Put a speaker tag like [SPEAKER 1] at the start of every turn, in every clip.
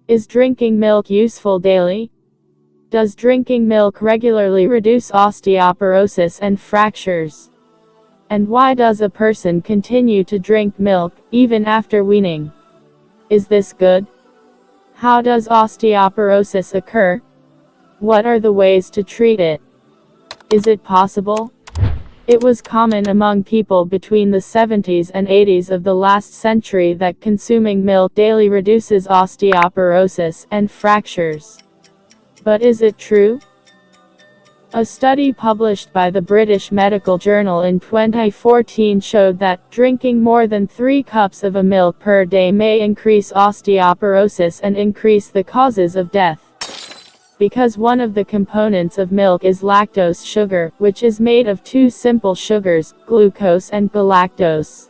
[SPEAKER 1] Is drinking milk useful daily? Does drinking milk regularly reduce osteoporosis and fractures? And why does a person continue to drink milk, even after weaning? Is this good? How does osteoporosis occur? What are the ways to treat it? Is it possible? It was common among people between the 70s and 80s of the last century that consuming milk daily reduces osteoporosis and fractures. But is it true? A study published by the British Medical Journal in 2014 showed that drinking more than 3 cups of a milk per day may increase osteoporosis and increase the causes of death. Because one of the components of milk is lactose sugar, which is made of 2 simple sugars, glucose and galactose.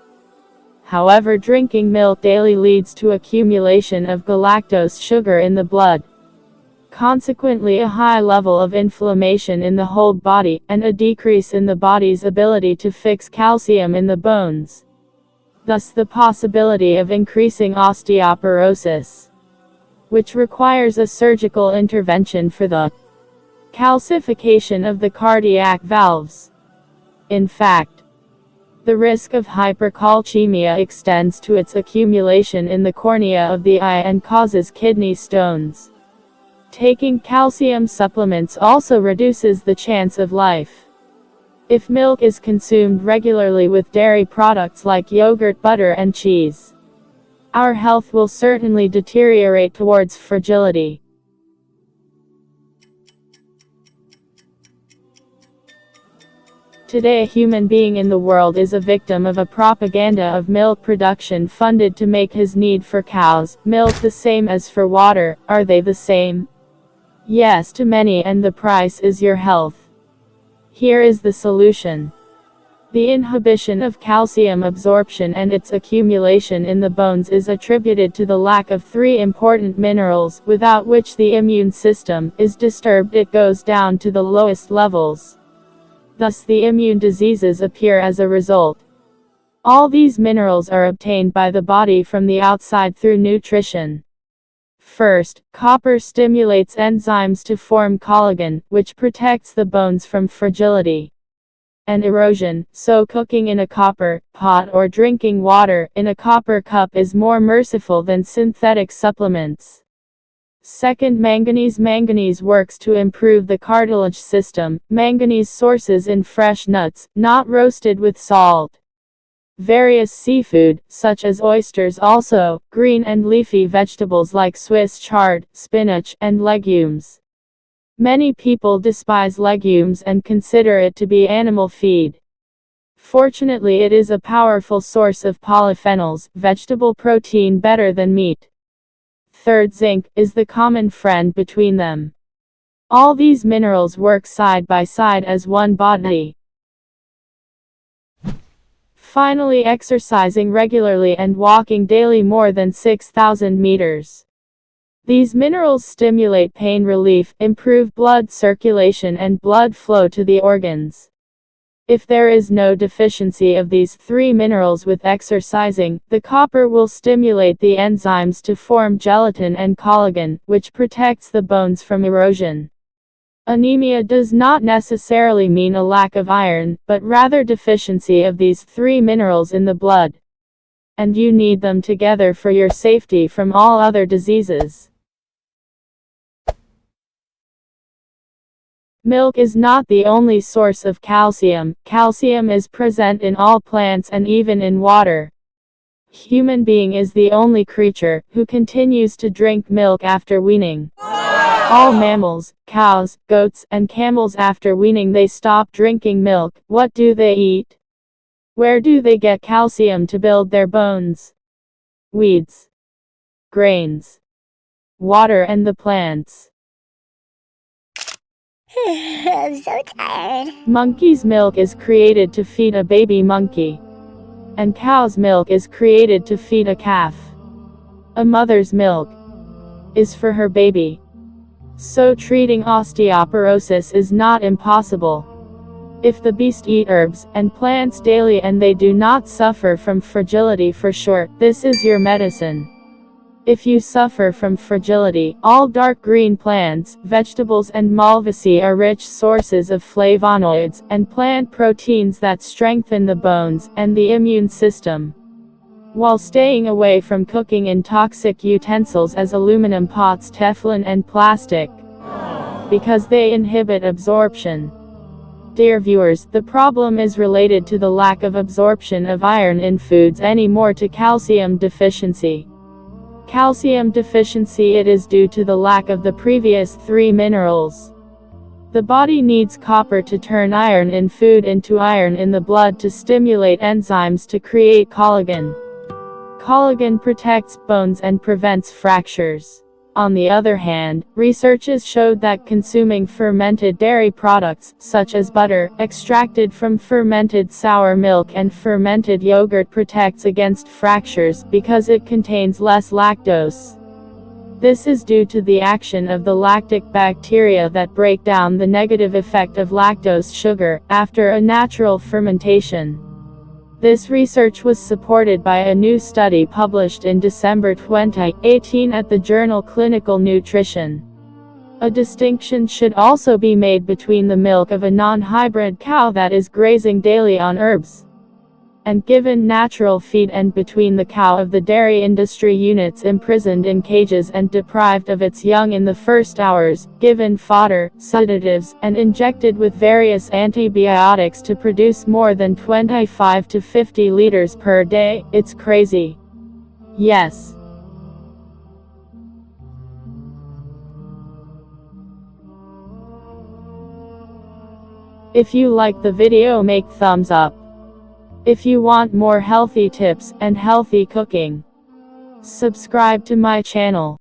[SPEAKER 1] However, drinking milk daily leads to accumulation of galactose sugar in the blood. Consequently, a high level of inflammation in the whole body, and a decrease in the body's ability to fix calcium in the bones. Thus the possibility of increasing osteoporosis, which requires a surgical intervention for the calcification of the cardiac valves. In fact, the risk of hypercalcemia extends to its accumulation in the cornea of the eye and causes kidney stones. Taking calcium supplements also reduces the chance of life. If milk is consumed regularly with dairy products like yogurt, butter and cheese, our health will certainly deteriorate towards fragility. Today, a human being in the world is a victim of a propaganda of milk production funded to make his need for cow's milk the same as for water. Are they the same? Yes, to many, and the price is your health. Here is the solution. The inhibition of calcium absorption and its accumulation in the bones is attributed to the lack of 3 important minerals, without which the immune system is disturbed. It goes down to the lowest levels. Thus the immune diseases appear as a result. All these minerals are obtained by the body from the outside through nutrition. First, copper stimulates enzymes to form collagen, which protects the bones from fragility and erosion, so cooking in a copper pot or drinking water in a copper cup is more merciful than synthetic supplements. Second, manganese. Manganese works to improve the cartilage system. Manganese sources in fresh nuts, not roasted with salt. Various seafood, such as oysters, also green and leafy vegetables like Swiss chard, spinach, and legumes. Many people despise legumes and consider it to be animal feed. Fortunately, it is a powerful source of polyphenols, vegetable protein better than meat. Third, zinc is the common friend between them. All these minerals work side by side as one body. Finally, exercising regularly and walking daily more than 6,000 meters. These minerals stimulate pain relief, improve blood circulation and blood flow to the organs. If there is no deficiency of these 3 minerals with exercising, the copper will stimulate the enzymes to form gelatin and collagen, which protects the bones from erosion. Anemia does not necessarily mean a lack of iron, but rather deficiency of these 3 minerals in the blood. And you need them together for your safety from all other diseases. Milk is not the only source of calcium. Calcium is present in all plants and even in water. Human being is the only creature who continues to drink milk after weaning. All mammals, cows, goats, and camels, after weaning they stop drinking milk. What do they eat? Where do they get calcium to build their bones? Weeds, grains, water and the plants.
[SPEAKER 2] I'm so tired.
[SPEAKER 1] Monkey's milk is created to feed a baby monkey. And cow's milk is created to feed a calf. A mother's milk is for her baby. So treating osteoporosis is not impossible. If the beast eat herbs and plants daily and they do not suffer from fragility for sure, this is your medicine. If you suffer from fragility, all dark green plants, vegetables and malvaceae are rich sources of flavonoids and plant proteins that strengthen the bones and the immune system, while staying away from cooking in toxic utensils as aluminum pots, Teflon and plastic, because they inhibit absorption. Dear viewers, the problem is related to the lack of absorption of iron in foods anymore to calcium deficiency. Calcium deficiency, it is due to the lack of the previous three minerals. The body needs copper to turn iron in food into iron in the blood to stimulate enzymes to create collagen. Collagen protects bones and prevents fractures. On the other hand, researches showed that consuming fermented dairy products, such as butter, extracted from fermented sour milk and fermented yogurt, protects against fractures because it contains less lactose. This is due to the action of the lactic bacteria that break down the negative effect of lactose sugar after a natural fermentation. This research was supported by a new study published in December 2018 at the journal Clinical Nutrition. A distinction should also be made between the milk of a non-hybrid cow that is grazing daily on herbs and given natural feed, and between the cow of the dairy industry units imprisoned in cages and deprived of its young in the first hours, given fodder, sedatives, and injected with various antibiotics to produce more than 25 to 50 liters per day. It's crazy. Yes. If you like the video, make thumbs up. If you want more healthy tips and healthy cooking, subscribe to my channel.